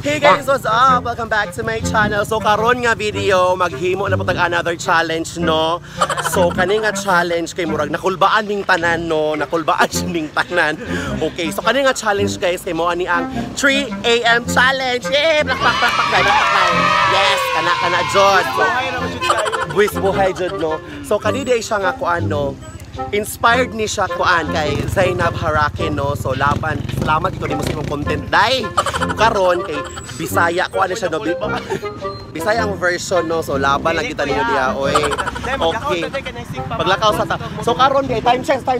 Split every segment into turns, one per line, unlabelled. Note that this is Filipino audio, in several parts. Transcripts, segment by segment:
Hey guys, what's up? Welcome back to my channel. So karon nga video, maghimo na po tag another challenge, no? So kani nga challenge kay murag nakulbaan ning tanan, no? Nakulbaan ning tanan. Okay, so kani nga challenge guys kay mo ani ang 3 AM challenge. Yay! Plak. Yes, kana jud. Buwis buhay jud, no? So kani day siya nga kuan, no? Inspired ni siya kuan kay Zainab Harakin, no? So laban, salamat ito ni mo sa imong content day. Karon kay Bisaya kuan siya, no? Bisaya ang version, no? So laban lang kita ninyo diha, oy. Okay. Paglakaw sa ta. So karon kay time check ta.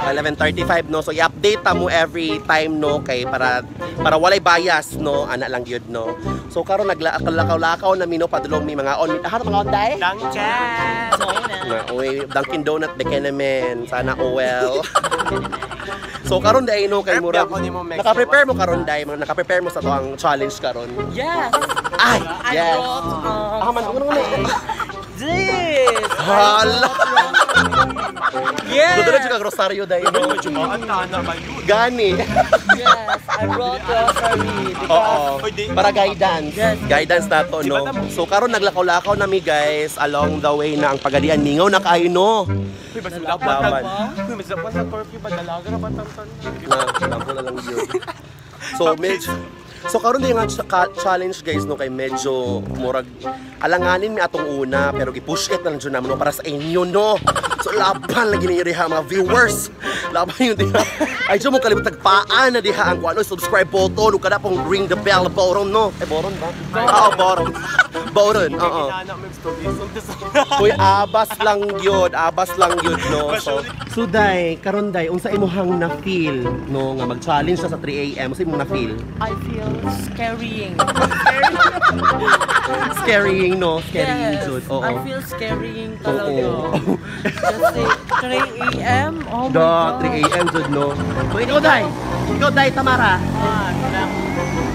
11:35, no? So i-update ta mo every time, no? Kay para walay bias, no? Ana lang gyud, no? So karon naglakaw-lakaw na mino padulong mi mga on. Ano mga on day? Uy, Dunkin Donut Bekenemen, sana well. So karon day no kay murag naka-prepare mo karon day, naka-prepare mo sa to ang challenge karon.
Yes.
Ay, yes. Man
This.
Hala.
Yes.
Dudura juga grocery day. Gani.
Yes, I brought grocery because
para guidance.
Yes.
Guidance nato, no. So karon naglakaw-lakaw na mi guys along the way na ang pagadian ningaw na kayo, no. Laban.
Sa curfew ba dalaga ra ba tantan?
Lampo na lang yun. So medyo karon din nga challenge guys, no, kay medyo murag alanganin mi atong una pero gi-push it na lang jud naman, no, para sa inyo, no. So laban lagi ninyo diha mga viewers. Laban yun diha. Ay jud mo kalimot tagpaan na diha ang kuno subscribe button ug kada pong ring the bell button, no. Button ba? Button. Button. Oo. Uy, abas lang yun, no. So day, karon day unsa imong na feel, no, nga mag-challenge sa 3 AM, unsa imong na feel?
I feel scaring.
Scaring, no? Scaring,
Yes,
jud. Oo.
I feel scaring talaga.
Oo.
Kasi 3 AM, oh my God.
3 AM jud, no. So ikaw day, Tamara.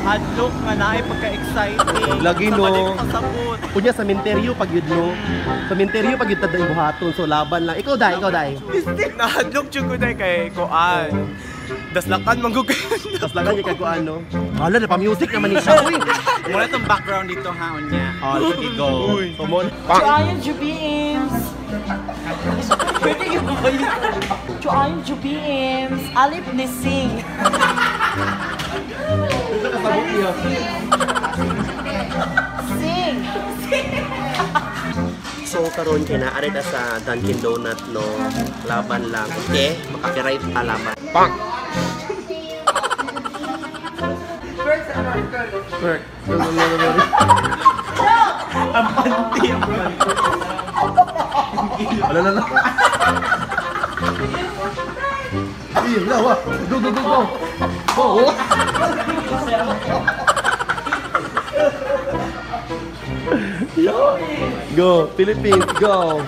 Hadlok nga naay pagka-exciting.
Lagi, no.
Pasabot.
Kunya sa sementeryo pag yun, no. Sa sementeryo pag yun taday buhaton, so laban lang. Ikaw day.
Nahadlok jud ko day kay Koan. Daslakan manggugay.
Tas lang kay kag ano. Hala na pa music naman ni siya. Uy.
Muna itong background dito haon niya.
Sige, go. So mo.
Chuayan Jubims. Pwede yung babalik. Chuayan Jubims. Alip Nising. Sing.
So karon kay naari ta sa Dunkin Donut, no. Laban lang. Okay, makapiright ta laban. Pang. Work.
Ang panty.
Ala. Ay, lawa. Go. Go, Philippines, go.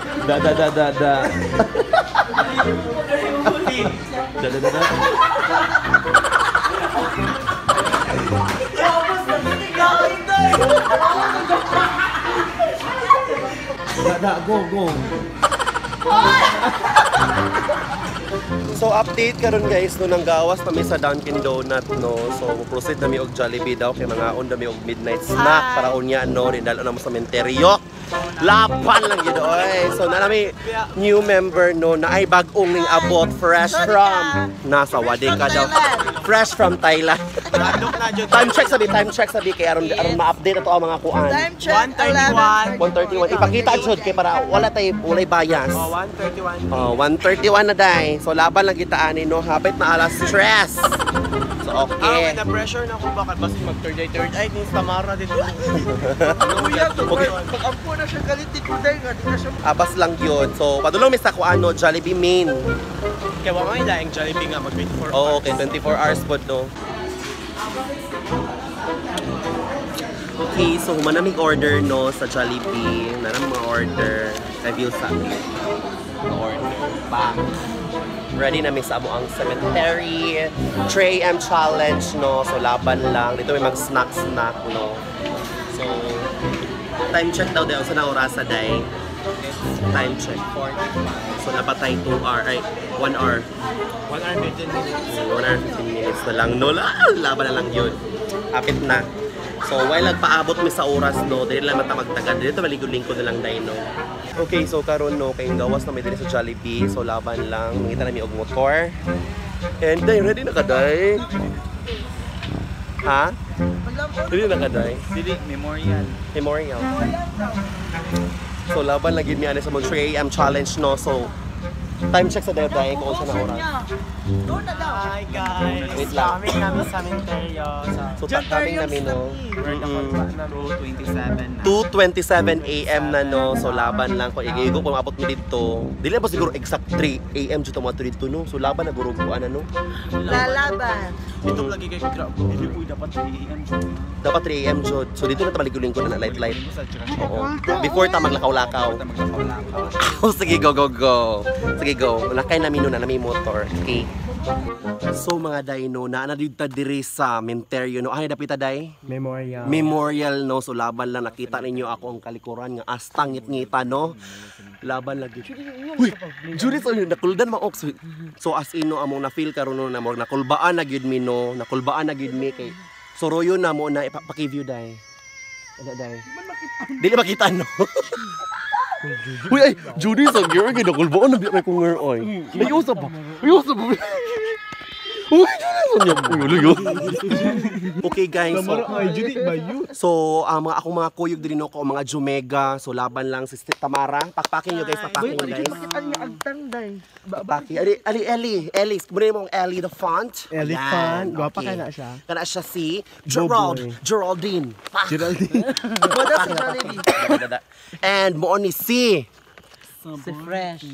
Da. Go. So update karon guys, no, nang gawas kami sa Dunkin Donut, no. So proceed nami og Jollibee daw kay mga on nami og midnight snack para unya, no, rin dalo na mo sa sementeryo. Laban lang yun, oy. So na nami new member, no, na ay bag-ong ning abot fresh from nasa Wadika daw. Fresh from Thailand. Time check sabi kay aron ma-update ato ang mga kuan.
Time check
131. Ipakita jud kay para wala tay ulay bias. 131 na day. So laban lang kita ani, no, habit na alas stress. So okay.
Na-pressure na ko baka basta mag-third eye ni Tamara dito.
Okay.
Pag-ampo na siya galitin ko day nga, di na siya.
Abas lang yun. So padulong mi sa kuano Jollibee main.
Kaya wa may daing Jollibee nga mag-24 hours.
Oo, okay, 24 hours pod, no. Okay, so humanamig order, no, sa Jollibee. Nanang mga order. Review sa order. Bang. Ready na may sa amo ang cemetery 3 AM challenge, no. So laban lang. Dito may mag-snack, no. So time check daw sa na orasa day.
minutes.
Time check.
45.
So napatay 2 hour, ay 1 hour.
1 hour 15 minutes.
1 hour 15 minutes na lang. No, laban na lang yun. Apit na. So, while nagpaabot mi sa oras, no, dili lang matamagtagan. Dili ito maligod-lingkod na lang dahil, no. Okay, so karon no, kayong gawas na may dili sa Jollibee. So, laban lang. Mangita na mi og motor. And day, ready na ka, day? Ha? Ready na ka, day?
Dili, memorial.
Memorial. So, laban lagi mi ani sa mga 3 AM challenge, no. So, time check sa day, kung saan na oras.
Hi guys!
Wait lang.
Kami namin sa Minterio.
So, takabing namin, no.
na 2:27 na.
2:27 AM na, no. So laban lang ko igigo kung maabot mi dito. Dili pa siguro exact 3 AM jud mo dito, no. So laban na guro ko ano.
Lalaban.
Dito lagi kay grab. Dili po dapat 3 AM.
Dapat 3 AM jud. So dito na ta maligulingkod na light.
Sa
Oo. Before ta maglakaw-lakaw. Oh, sige, go. Sige, go. Nakay namin nun na nami motor. Okay. So mga day, no, naanadid ta diri sa Minterio, no. Ay, dapita day?
Memorial.
Memorial, no. So laban lang nakita ninyo ako ang kalikuran nga astang ngit-ngita, no. Laban lagi. Uy, Judith, so nakuldan maok. So as in, no, among na-feel karon no, na mo nakulbaan na gyud mi, no. Nakulbaan na gyud mi kay soroyo na mo na ipakiview day. Ano day? Dili makita, no. Uy, ay, Judy, so girl, nakulbaan na biya kay kung girl, oy. Ayusa pa. Uy, okay guys, so mga akong mga kuyog din ako, mga Jumega, so laban lang si Tamara. Pakpakin nyo guys, pakpakin nyo guys. Pakpakin. Ellie, kumain mo ang Ellie the font.
Ellie
Ayan,
font, gwapa
okay.
ka na siya.
Kana siya si
Boboy.
Geraldine.
Geraldine.
And mo ni si
Si Fresh.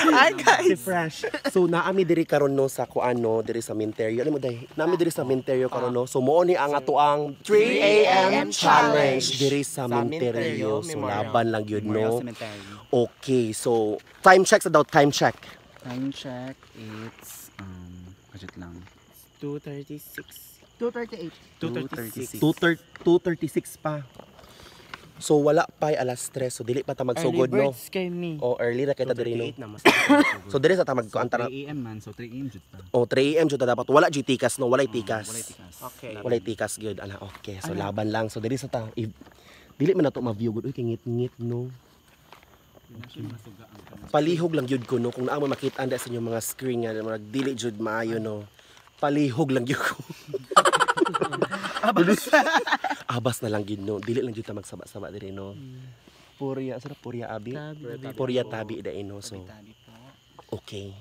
Hi guys.
Si Fresh.
So naami diri karon no sa kuano diri sa Minterio. Ano mo day? Naami diri sa Minterio karon no. So mo ni ang ato ang 3 AM challenge diri sa Minterio. So laban lang gyud no. Okay, so time check sa daw, time check.
Time check, it's budget lang.
2:36.
238.
2:36 pa. So wala pa alas 3, so dili pa ta magsugod no.
Birds kay me.
O early ra kita diri no.
2:38 na mas.
So diri sa ta magkuanta na.
3 AM man, so 3 AM jud pa.
O 3 AM jud ta dapat wala jud tikas no, wala tikas.
Wala tikas.
Okay.
Wala tikas gyud ana. Okay, so laban lang. So diri sa ta dili man nato ma-view gud. Uy kingit-ngit no. Palihog lang jud ko no kung naa mo makita anda sa inyong mga screen nga mga dili jud maayo no. Palihog lang jud ko. Abas na lang gid no. Dili lang jud ta magsaba-saba diri no. Purya, sarap purya abi. Purya tabi dai no. So okay.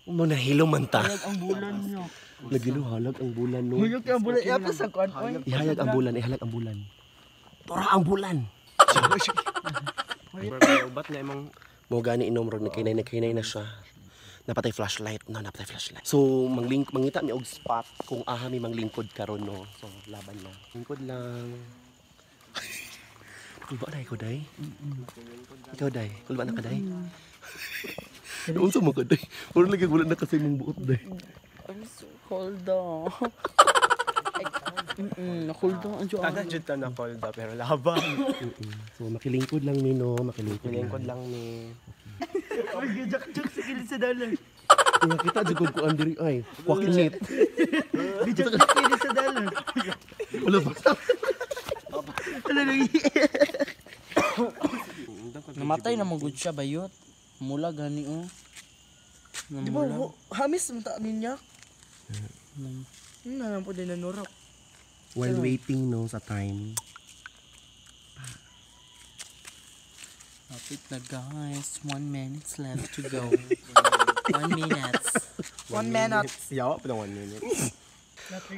Mo nahilo man ta.
Ang bulan niyo.
Lagi no halag ang bulan no.
Huyok ang bulan. Yapos sa kuan.
Ihayag ang bulan, ihalag ang bulan. Tora ang bulan.
Ubat na imong
Mo gani inom rog nagkinay na siya. Napatay flashlight no, napatay flashlight. So mangita mi og spot kung aha mi manglingkod karon no. So laban lang. Lingkod lang. Kulba na ko day. Ikaw day, kulba na ka day. Unsa mo ka day? Puro lagi wala na kasi mong buot day.
I'm so cold daw. Nakuldo ang jo.
Taga jud ta na call da pero laban.
So makilingkod lang mi no, makilingkod.
Lingkod lang ni.
Joke sa kilid sa dollar.
Kaya kita jud ko andiri ay. Kwakinit.
Joke sa kilid sa dollar.
Wala ba?
Namatay na magud siya bayot. Mula gani oh.
Di ba, hamis mo ta niya? Ano po din nanurok?
While waiting no sa time.
Kapit na guys. 1 minute left to go. 1 minute.
1 minute.
Yawa pa 1 minute.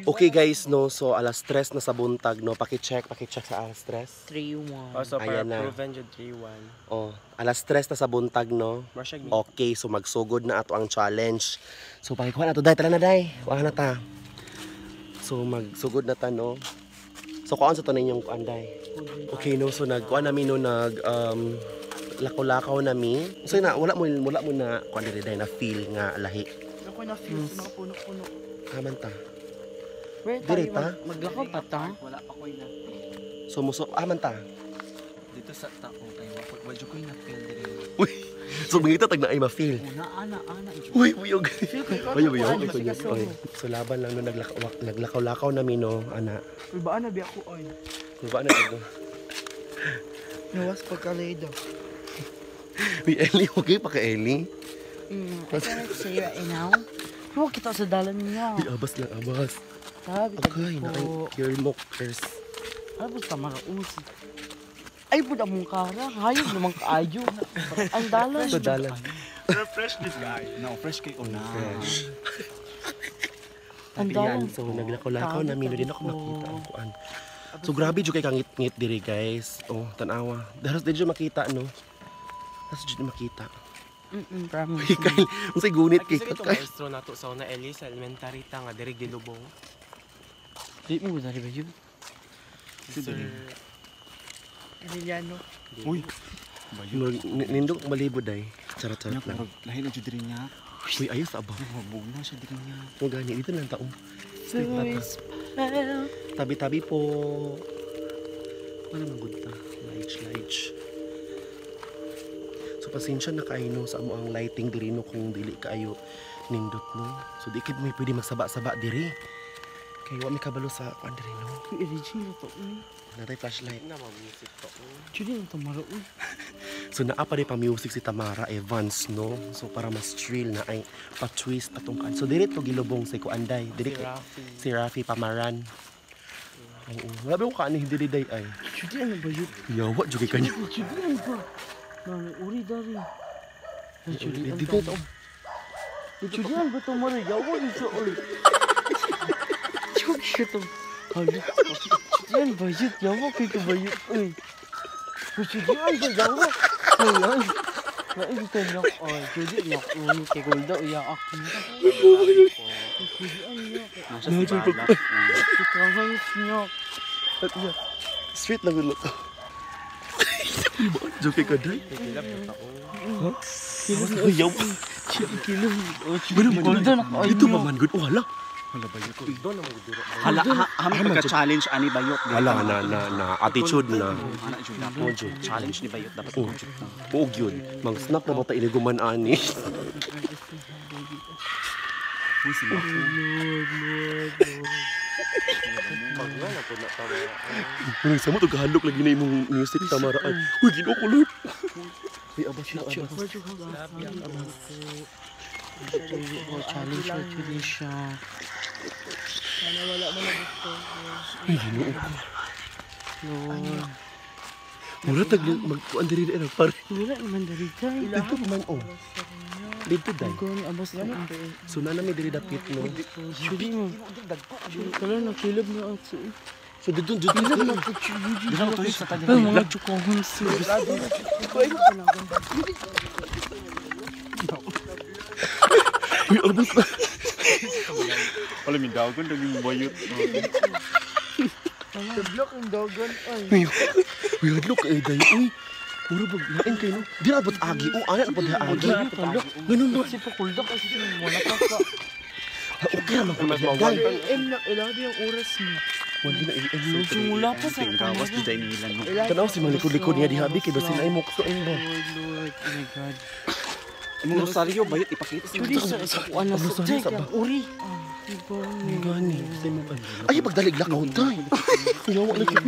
Okay guys no, so alas 3 na sa buntag no. Paki-check sa alas 3.
3-1.
Also para
Ayan na.
proven jud 3-1.
Oh, alas 3 na sa buntag no.
Masyag mi.
Okay, so magsugod na ato ang challenge. So pakikuha na to day, tara na day. Kuha na ta. So magsugod na ta no. So kuan sa to ninyong kuan day. Okay no, so nagkuha namin no lakaw-lakaw nami. So na wala mo na kuan diri day na feel nga lahi.
Ako na feel, nakapuno-puno.
Aman ta.
Where
Diri
tayo
ta?
maglakaw pa ta?
Wala pa ko na.
So muso aman ta.
Dito sa tao kay Wadyo ko yung na-feel din.
Uy, so mangita tag na ay ma-feel.
Ana.
Uy, uyog. Uyog. So laban lang no naglakaw-lakaw namin no, ana.
Uy, baan na biya ko, oy.
Diba na ito?
Nawas pagkalay daw.
Uy, Ellie, okay pa ka Ellie?
I cannot say right now. Huwag kita sa dalan niya.
Uy, abas lang, abas.
Sabi
Okay, na ay earmockers.
Abos ka maraus. Ay, buda mong kara. Hayog naman kaayo. Ang dalan.
So, dalan.
Fresh this guy.
No, fresh kayo na.
Fresh.
Ang
Sabi
dalan.
yan, so naglakaw-lakaw namin, no din ako makita ang kuan. So grabe jud kay kangit-ngit diri guys. Oh, tanawa. Daros din jud makita no. Daros jud makita.
Promise.
Kay unsay gunit kay
Kasi ito
kay.
maestro nato sa una Eli sa elementary ta nga diri gilubong.
Di mo dari ba yun?
Sir
Emiliano.
Uy.
Nindog malibod ay. Charot-charot lang.
Lahi na dyan din niya.
Uy, ayos abang.
Mabog na siya din niya.
Mo gani dito lang taong.
Spell.
Tabi-tabi po. Wala man gud ta. Lights. So pasensya na kayo sa amo ang lighting diri no kung dili kaayo nindot no. So di kid may pwede magsaba-saba diri. Kay wa mi kabalo sa kuan diri no.
Original to.
Natay flashlight.
na music to.
Chuli ang tamaro.
So naa pa rin pa music si Tamara Evans no. So para mas thrill na ay pa-twist atong kan. So diri to gilubong sa kuanday. Diri si Rafi Pamaran. Oo. Grabe ko kaani diri day ay.
Chuli ano ba yun?
Yawa jud kay kanyo.
Chuli ano ba? Nani, uri dari. Chuli ano
Dito to.
Chuli ano ba ito mara? Yawa yun siya ulit. Chuli siya ito. Halit. Chuli ano ba yun? Yawa kay ka ba yun? Uy. Chuli ano ba yawa? Ayan. Nainta niya ko. Ay, Chuli niya ko. Kay Golda, uyaak niya. Chuli ano niya ko.
Nasa si Balak.
Ikawang niya.
Street lang ulo. Joke ka day.
Kilap na tao.
Yawa.
Kilong. Golda na ko.
Dito pa man good. Oh, hala.
Wala ba yun?
Doon na mo duro.
Hala, hami pagka-challenge ani Bayot.
Hala na attitude na.
Ana jud na po. Challenge ni Bayot dapat mo jud na.
Puog yun. Mang snap na bata iliguman ani.
Uy, si
Pag nga na po na tama.
Unang sama to kahalok lagi na imong music Tamara. Ay, uy ginoo ko Lord. Ay abas na abas.
Challenge na chuli siya.
Sana wala man na gusto.
Ay ginoo ko.
Lord.
Mura tag magkuan diri na pare.
Wala naman dari kay.
Dito man oh. Dito dai.
Gawin abas na.
So na mi diri dapit no.
Chuli mo. Kala na kilab na ang suit.
So dito na ko.
Dira to sa taga.
Ay, mga chukong sis.
Uy abas na.
Wala mi daw kun daging Bayot.
Block yung dogon. Ay.
Uy hadlok ay day. Uy. Mura bag lain kay no. Di na abot agi. Oh ana na pud agi. Ganun no.
Si Pakulda kasi wala ka pa.
Okay naman kung mas
Dahil AM na, ilabi yung oras niya.
Wala na i-end.
Wala pa sa
Gawas di dai nila no.
Tanaw si malikod-likod niya dihabi kay basin ay mo kusuin ba.
Lord, oh my God.
Imong rosaryo Bayot ipakita sa
Chuli sa kuan na sa
Sa ba?
uri.
Gani, say mo kan. Ay pagdalig lakaw tay. Yawa na kay.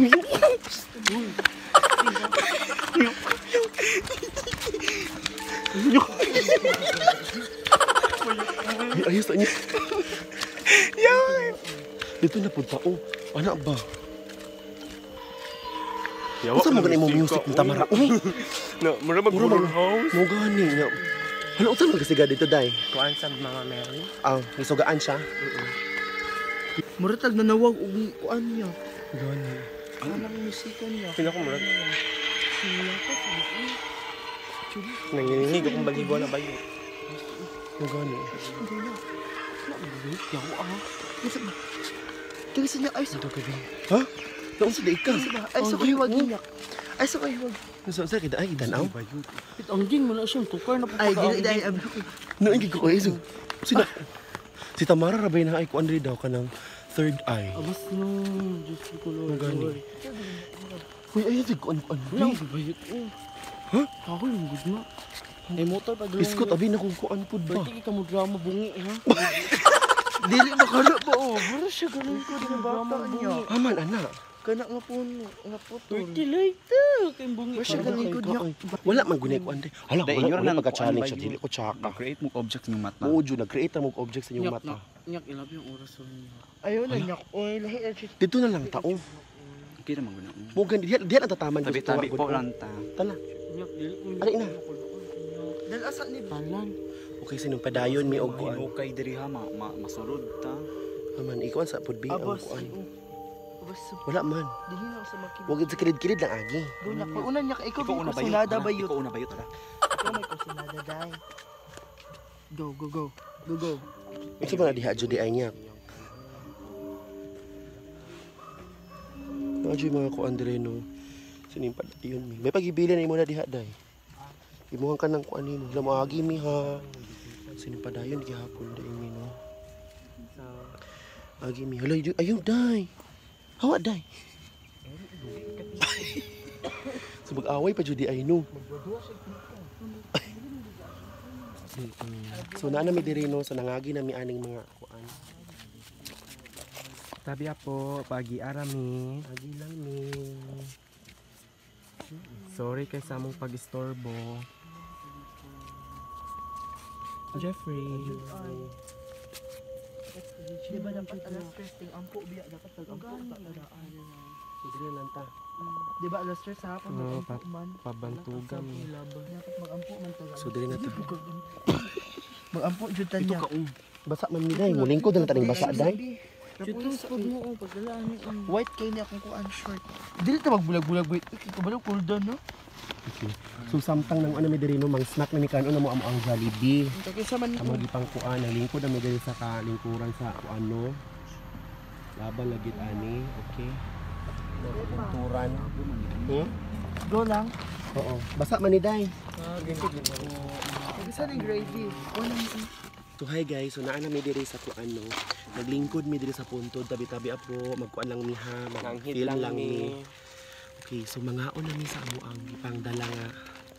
Ay ayos na niya. Dito na punta oh. Ana ba? Usa mo gani mo music ng Tamara. Uy,
Na, mura mag-guro house.
mo gani nga. Hala usa man kasi ga dito dai.
Kuan sa mga Mary.
Ah, isugaan siya.
Muratag na nawag og kuan niya.
Gani.
Anong musika niya.
Sino ko mura?
Sila ko.
Nanginihig akong balibo na Bayot.
Mo gani.
Kaya sila ay sa
Ha? Naon sa di ka?
ay sa kahiwag niya. Ay sa kahiwag.
Sa kita ay danaw.
Ang ding mo na siya, tukar na
Ay dili dai
No ingig ko iso. Sina si Tamara rabay na ay ko andre daw kanang third eye.
Abas no, Diyos ko
Mo
Lord.
gani. Uy ay di ko ano.
Wala ko bayot. Kahoy mo gud na. Ay motor pa dulong.
Iskot abi na kung kuan pud ba.
Bati ka mo drama bungi ha.
Dili makala ba oh. Wala siya ganun ko ng bata niya.
Aman ana.
Kana nga puno, nga putol.
Later kay bungi.
Wala siya ganun ko niya.
Wala man gunay ko ande. Hala,
Dahil
wala
yun
wala
lang
magka-challenge
kuan
sa
ba
dili ko tsaka.
Mag-create mo object sa inyong mata.
Muudyo nag-create na mo object sa inyong mata.
Nyak ilab yung oras sa niya.
Ayun na niya. Oy, lahi na siya.
Dito na lang tao.
Okay naman guna.
Mo gani diha ang tataman ko.
Tabi-tabi po lang ta.
Tala.
Nyak dili ko.
Alin na.
Dal asa ni
Talan.
Okay sinong padayon mi og kuan.
Okay diri ha masulod ta.
Aman ikaw sa pud bi ang
Abas.
kuan.
Abas.
Wala man.
Dili na sa makina.
Wag sa kilid-kilid lang agi.
Bunya ko una niya ikaw
Ikaw
may
una ba
kusinada ba yun?
Ikaw una ba yun ala?
Ikaw may kusinada dai. Go go go. Go go.
Ito ba na diha jud ay niya. Nadyo mga kuan dire no. Sining padayon mi. May pagibilan imo na diha day. Imuhang ka ng kuan nimo. Lam agi mi ha. Sining padayon gihapon day mi no. Agi mi. Hala ayun day. Hawa day. So mag-away pa jud di ay no. So naa na mi dire no sa nangagi na mi aning mga kuan.
Tabi po, pagi arami.
Agi lang mi.
Sorry kay sa among pag-istorbo. Jeffrey.
Di ba dapat alas 3 ting ampo biya dapat tag-ampo ta daraan.
So dire lang ta.
Di ba alas 3 sa hapon
Oo,
mag-ampo man.
Pabantugan.
Dapat mag-ampo man taga.
So dire na ta.
Mag-ampo jud ta
Ito
niya.
ka
Basa man mi day. Muling ko na taning basa day.
Chutong spod mo pagdalaan ni
White kay niya akong kuan short. Dili ta magbulag-bulag wait. Kabalo cool down no.
Okay. So samtang nang ano mi diri no mang snack na mi kanon na mo ang Jollibee.
Kaya sa man
Amo di pang kuan ang lingkod na mi diri sa kalingkuran sa kuano. Laban lagit ani, okay. Kulturan.
go lang.
Oo. Basa man ni day.
Isa ni gravy. Wala mo.
So hi guys, so naa na mi diri sa kuano. Naglingkod mi diri sa puntod, tabi-tabi apo, magkuan lang mi ha,
Nanghid
mag-feel
lang mi.
Okay, so mangaon na mi sa amo ang ipangdala nga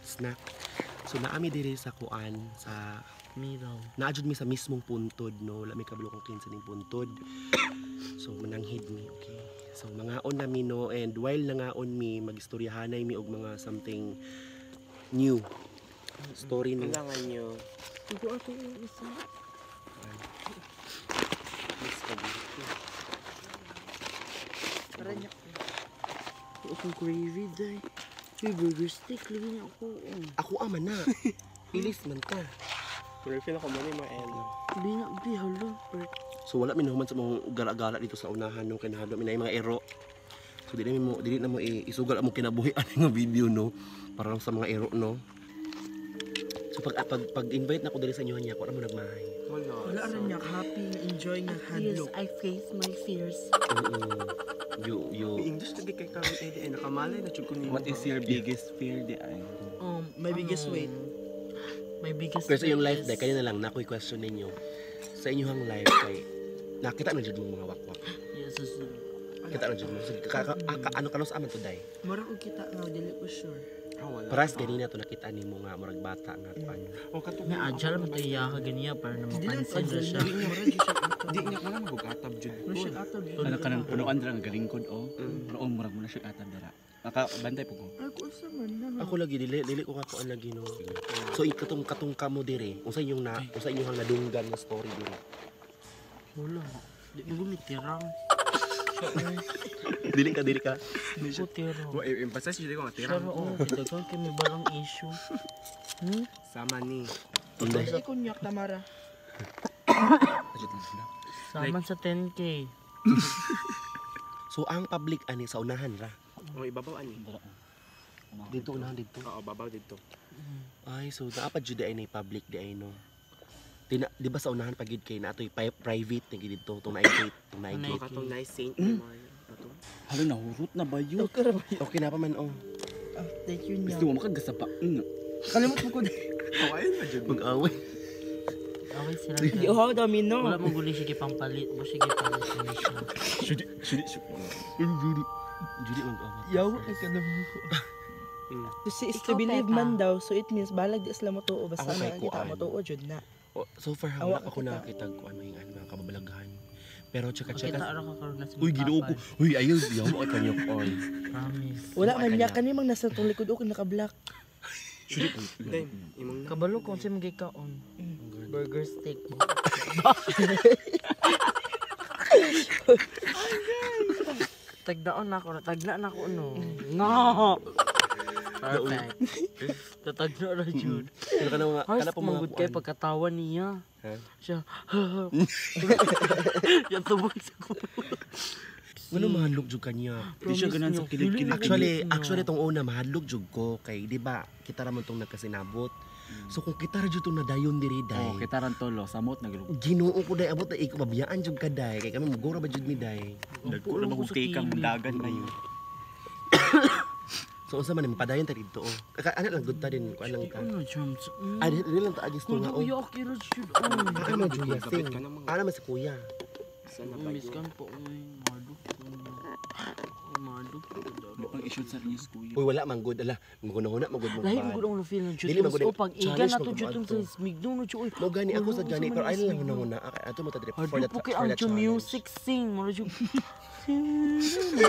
snack. So naa mi diri sa kuan sa
Miraw.
naadjud mi sa mismong puntod no, wala mi kabalo kung kinsa ning puntod. So mananghid mi, okay. So mangaon na mi no, and while nangaon mi, magistoryahanay mi og mga something new. Story no.
Kailangan nyo.
Ito ato yung isa.
Para niya.
Ito akong gravy day. Uy, burger stick. Lagi niya ako.
Ako aman na. Pilis man ta.
Pero feel ako mali ma-end.
Di na, di hala.
So wala mi nahuman sa mga gala-gala dito sa unahan no, kay nahadlo mi na yung mga ero. So dili na mo isugal among kinabuhi ani nga video no, para lang sa mga ero no. So pag-invite na ko diri sa inyo niya, ako na mo nagmahay.
Wala ra niya happy enjoy nga
Yes,
hadlok.
I face my fears.
You
English lagi kay Karon Eddie. Nakamalay na chug ko ni.
What is your biggest fear di ay?
My biggest weight.
My biggest
pero sa inyong life
fear
day
is-
kanya na lang na ko'y question ninyo. Sa inyong life kay nakita na jud mo mga wakwak.
Yes, yes.
Kita na jud mo. So, ano kanos aman to day.
Mara ko kita nga dili ko sure.
Wala.
Paras ganina to nakita nimo nga murag bata nga ano.
O katong
May adjal mo tayo yaka ganiya para na
Dili lang
mapansin na siya.
Mara jud siya.
di niya wala magugatab jud.
Mara siya ato.
Ano ka nang punuan dira nga galingkod o? Pero murag mo na siya atab dira. Nakabantay po ko.
Ay ko sa man na.
Ako lagi dili ko ka kuan lagi no. So katong kamo dire, unsa inyong nadunggan nga story dire.
Wala. Di mo mitirang.
Dili ka.
Ko tirang.
Wa emphasize jud ko nga
Pero
tirang.
oh, dagang kay may balang issue.
Sama ni.
Ay ko niya Tamara.
Ajud lang sila.
Saman sa 10K.
So ang public ani sa unahan ra.
O ibabaw ani.
Dira.
Dito unahan dito.
Oo, babaw dito.
Ay, so dapat jud ay ni public di ay no. Di ba sa unahan pagid kay na atoy private ni dito tong night gate, tong night
O
gate.
katong nice Saint Maria. Ato.
Hala nahurot na ba yun?
Okay ra ba?
Okay na pa man oh.
Thank you niya.
Gusto mo makagasaba.
Kalimot mo ko.
Kawain na jud.
Mag-away.
Okay sila.
Yo how dami no.
Wala mo guli sige pampalit. Mo sige pampalit na siya.
Judy mag-away.
Yaw ay kanam ko. Kasi is
Ikaw,
to believe
Teta.
man daw, so it means balag di sila matuo. Basta
Ako kay
na kita
kuan.
matuo, jud na.
Oh, so far
Awa
wala ako
kita.
nakita ko ano yung mga kababalaghan. Pero
Kita
tsaka-tsaka.
ra ka karon na sa
Uy, ginoo ko. Uy, ayaw. Ayaw mo kay kanyok oy.
Promise.
Wala
Wala
man
ka
niya,
na.
kanimang nasa tong likod o naka-black.
Then, imong
Kabalo kung sa mga kaon. Burger steak. Tagdaon na ako, tagna na ako no. No. Perfect. Tatagna ra jud.
Pero ka na mga,
Ay,
kana pa mga
manggod kay
kuan.
pagkatawa niya.
Ha?
Siya. Yan tubog sa ko.
Ano mahadlok jud kanya?
Di siya ganan sa kilid-kilid.
Actually tong una mahadlok jud ko kay di ba kita ra man tong nagkasinabot. So kung kita ra jud tong nadayon diri
Oh,
day.
kita ran tolo, samot naglug.
Ginoo ko day abot na ikaw mabiyaan jud ka day kay kami magora ba jud mi day.
Dagko na magukay kang dagan na yun.
So unsa man padayon ta didto oh. Ano lang gud ta din kuan lang ka.
Ano jumps?
Ay di lang ta agis to nga oh.
Kuya, okay ra jud.
Ano man Julia sing. Ano man si kuya.
Miss kan po uy, maduk. Maduk.
Ang issue sa inyo kuya.
Uy wala man good ala. Maguna-una magud mo.
Lahi mo gud ang feel ng
Dili
jud.
man gud
So
ang
pag iga
challenge
na to
mo
jud
kung
sa
ato.
smigno no jud.
Mo gani ako sa Johnny pero ay lang una ato mo ta dire for
Hard
that
po kay
for
ang
that challenge.
music sing mo jud.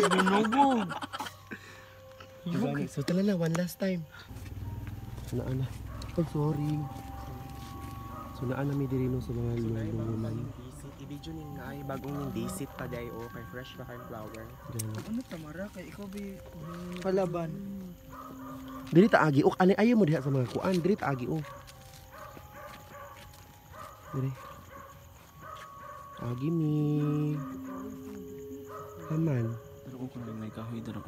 Binubog.
So tala na one last time. So ana. Oh sorry. So naana mi diri no sa mga lulungan.
i-video ni nga ay bagong yung disit pa day o kay fresh pa kay flower.
Ano tamara kay ikaw bi palaban.
Diri ta agi ok ani ayo mo diha sa mga kuan diri ta agi ok. Diri. Agi mi. Aman.
Pero ko na may kahoy dara.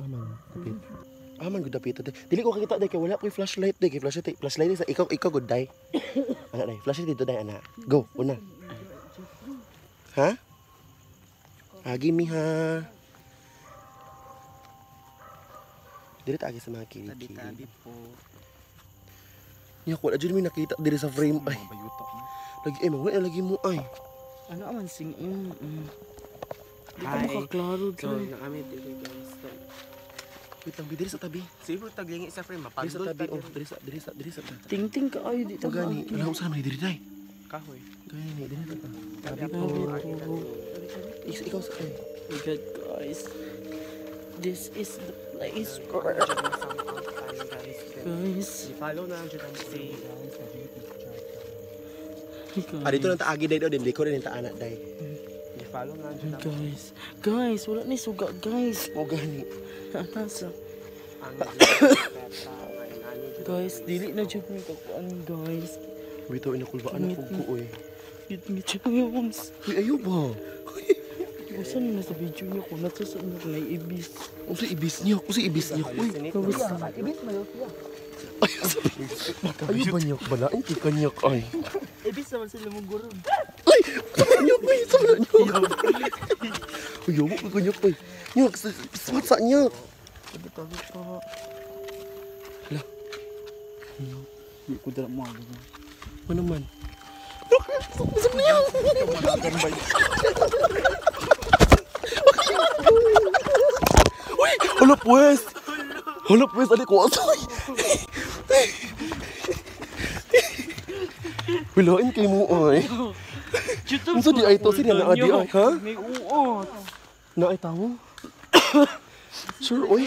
Aman. Kapit. Aman gud dapit. Dili ko kakita day kay wala ko'y flashlight day kay flashlight sa ikaw gud day. Ana day flashlight dito day ana. Go una. Ha? Agi mi ha. Dili ta agi sa mga kilikili.
Tabi po.
Nya ko adjud mi nakita diri sa frame ay.
Mga bayuta.
Lagi wala lagi mo ay.
Ano man sing Di ko
Hi.
makaklaro
So,
jud.
na kami dito guys. So,
Wait lang diri sa tabi.
siguro taglingi sa frame
Diri sa
mapagdol
tabi
ta
oh, diri sa tabi.
Ting-ting ka ay di ta
Gani, wala usa man diri day.
kahoy.
Gani diri ta.
Tabi po.
Ikaw sa kay.
Oh God, guys. This is the place for guys.
I-follow na ang dyan ang say.
Ah dito lang ta agi day daw din liko din ta anak day.
I-follow na ang dyan ang
Guys, wala ni suga, guys.
O gani.
Nasa.
ang
Guys, dili na jud mi kakuan, guys.
Bitaw inakulbaan ako ko oy.
Git-git siya moms.
Uy ayo ba?
Usan na sa video niya ko nasusunod na kay ibis.
Unsa ibis niya? Unsa ibis niya? Uy. Ayo ba niya bala? Inti kanyak ay.
Ibis naman sila mong guro.
Ay, sama niyo ba? Sama niyo. Uy, yo ko kanyak ay. Niya, swat sa niya.
Tabi pa.
Di ko dara mo.
Ano man? Uy, hala pues. Hala pues, ali ko asoy. Wilain kay mo ay. Unsa di ay to sila na adi ay, ha?
May uot.
Na ay tawo. Sure, oy.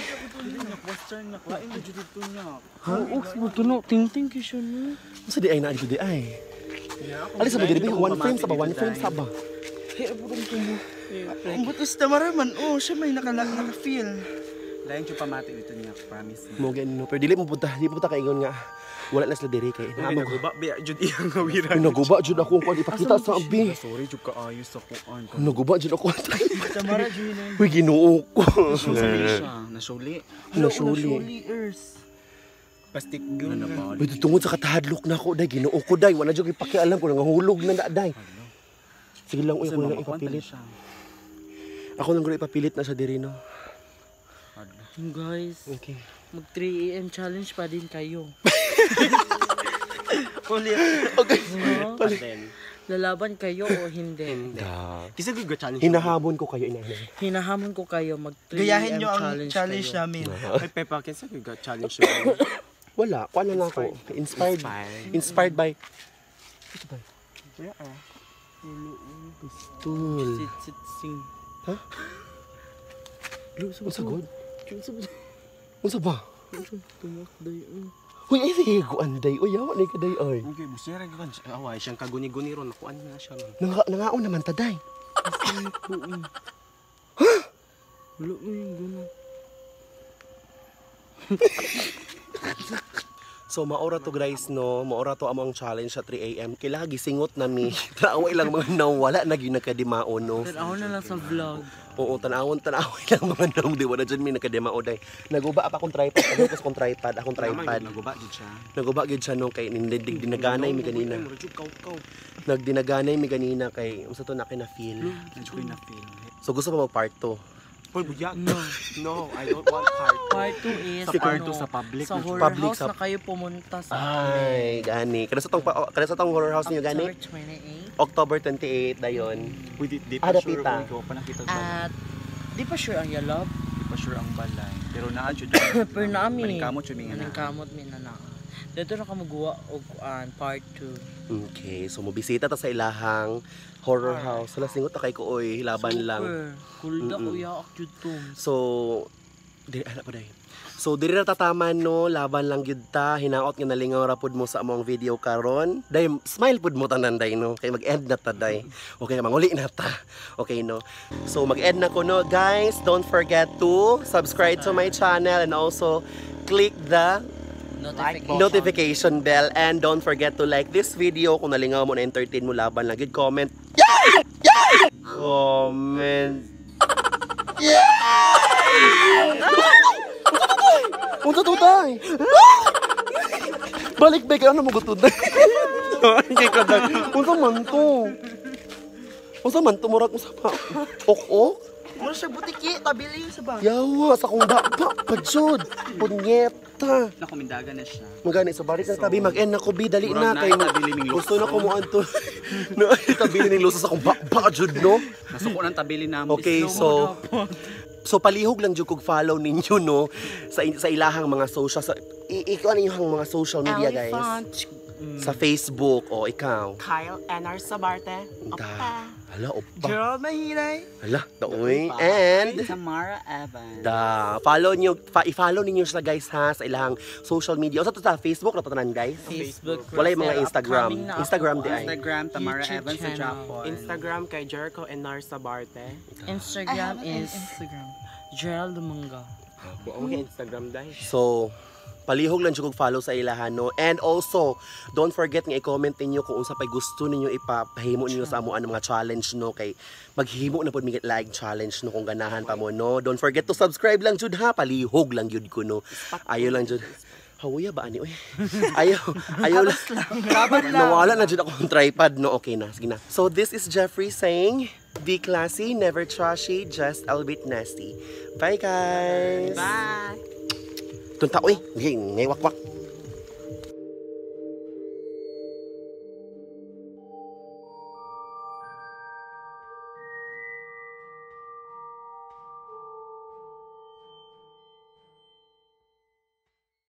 Western na klain mo jud dito niya.
Uok mo tuno ting-ting ki siya no.
Unsa di ay na adi ay. Ali sa diri one frame sa ba, one frame sa ba.
Kaya po kong tumo.
Ang butis tamara man, oh, siya may naka-feel.
Lain yung pamati dito niya, promise.
Mo no, pero dili mo punta kaingon nga. Wala na sila diri kay.
Ay, naguba, biya, jud iyang ngawiran.
Naguba jud ako kung ipakita sa abi.
Sorry, jud kaayos sa kuan.
Naguba jud ako.
Tamara, Gina.
Uy, Ginoo ko.
Nasuli.
Nasuli.
Earth.
Plastic gun.
Uy, tungod sa katahadlok na ako, day. Ginoo ko, day. Wala jud ipakialam ko nangahulog na na, day. Sige lang, uy, ako lang ipapilit. Ako lang guro ipapilit na sa diri, no.
Guys,
Okay.
mag 3 AM challenge pa din kayo.
Ulit.
Okay.
No?
Pali.
Lalaban kayo o hindi?
Da.
Kisa giga challenge.
Hinahamon ko kayo inay.
Hinahamon ko kayo mag 3
Gayahin nyo ang challenge
kayo.
namin.
Ay Pepa, kisa giga challenge mo.
Wala, kuha na ako. Inspired by Tool.
Sit sing.
Unsa god? Unsa ba?
Tumakday.
Uy, ay sige ko anday. Uy, yawa na kaday ay.
Okay, busira gikan. Away siyang kaguni-guni ron. Nakuan na siya.
Nangaon naman taday.
Wala mo yung gano'n.
So maora to guys no, maora to among challenge sa 3 AM. Kailangan gisingot na mi. Tanaway lang mga nawala na gyud nakadimao no.
Pero ako na lang sa vlog.
Oo, tanawon lang mga nawong di wala dyan mi nakadimao day. Naguba pa akong tripod, tapos akong tripod,
Naguba jud siya.
Naguba gyud siya no kay nindig dinaganay mi kanina.
Kaw.
Nagdinaganay mi kanina kay unsa to na kay na feel.
Medyo na feel.
So gusto mo mag part 2.
Paul buyag.
No.
No, I don't want part.
Part 2 is
Sa part
ano,
2 sa public.
Sa horror
Public
house
sa-
na kayo pumunta sa
Ay, gani. Kada sa tong horror house niyo gani?
October 28.
October 28 dayon.
Di
Ah,
pa sure
dapita.
kung ikaw pa nakita ba.
At di pa sure ang yalab.
Di pa sure ang balay. Pero naa jud.
Pero nami.
Maningkamot jud mi nga na.
Maningkamot mi na na. Dito na ka magawa og part 2.
Okay, so mobisita ta sa ilahang horror house. Sala singot ta kay ko oy, laban lang.
Kulda
Mm-mm.
kuya ak jud to.
So, diri ana pa day. So diri ra tataman no, laban lang gyud ta, hinaot nga nalingaw ra pud mo sa among video karon. Day smile pud mo tanan day no, kay mag-end na ta day. Okay, manguli na ta. Okay no. So mag-end na ko no, guys. Don't forget to subscribe to my channel and also click the notification bell and don't forget to like this video kung nalingaw mo na entertain mo laban lang gyud comment. Comment. Unsa to tay? Balik ba kayo na mo gutod. Hindi ka dag. Unsa man to? Unsa man to murag usa pa? Ok.
Mura siya butiki, tabili yun sa bag.
Yawa sa kong baba pajud. Punyeta.
Nakumindagan na siya.
Magani sa balik ng tabi mag-end na ko bi dali na
Murag
kay
na itabili ning
gusto na ko mo adto. No, itabili ning luso sa kong baba jud no.
Nasuko nang tabili namo.
Okay, so palihog lang jud kog follow ninyo no sa ilahang mga social sa ikaw ano yung mga social media guys. Sa Facebook o ikaw.
Kyle NR Sabarte.
Da. Hala, opa.
Gerald Mahilay.
Hala, daoy. And
Tamara Evans.
i-follow ninyo siya guys ha sa ilahang social media. O sa to sa Facebook na to tanan guys.
Facebook.
Wala yung mga Instagram.
Upcoming na
Instagram
ako.
di ay.
Instagram Tamara
YouTube
Evans sa
channel.
Japon.
Instagram kay Jericho NR Sabarte.
Instagram is Gerald Manga.
Okay, Instagram dahil.
So, palihog lang siya kog follow sa ilahan no. And also, don't forget nga i-comment ninyo kung unsa pay gusto ninyo ipahimo ninyo sa amo ang mga challenge no kay maghimo na pud mig like challenge no kung ganahan pa mo no. Don't forget to subscribe lang jud ha, palihog lang jud ko no. Ayo lang jud. Hawaya ba ani oy? Ayaw lang. Nawala na jud ako ng tripod no. Okay na, sige na. So this is Jeffrey saying, be classy, never trashy, just a bit nasty. Bye guys.
Bye!
Tunta, uy, ngaywak-wak.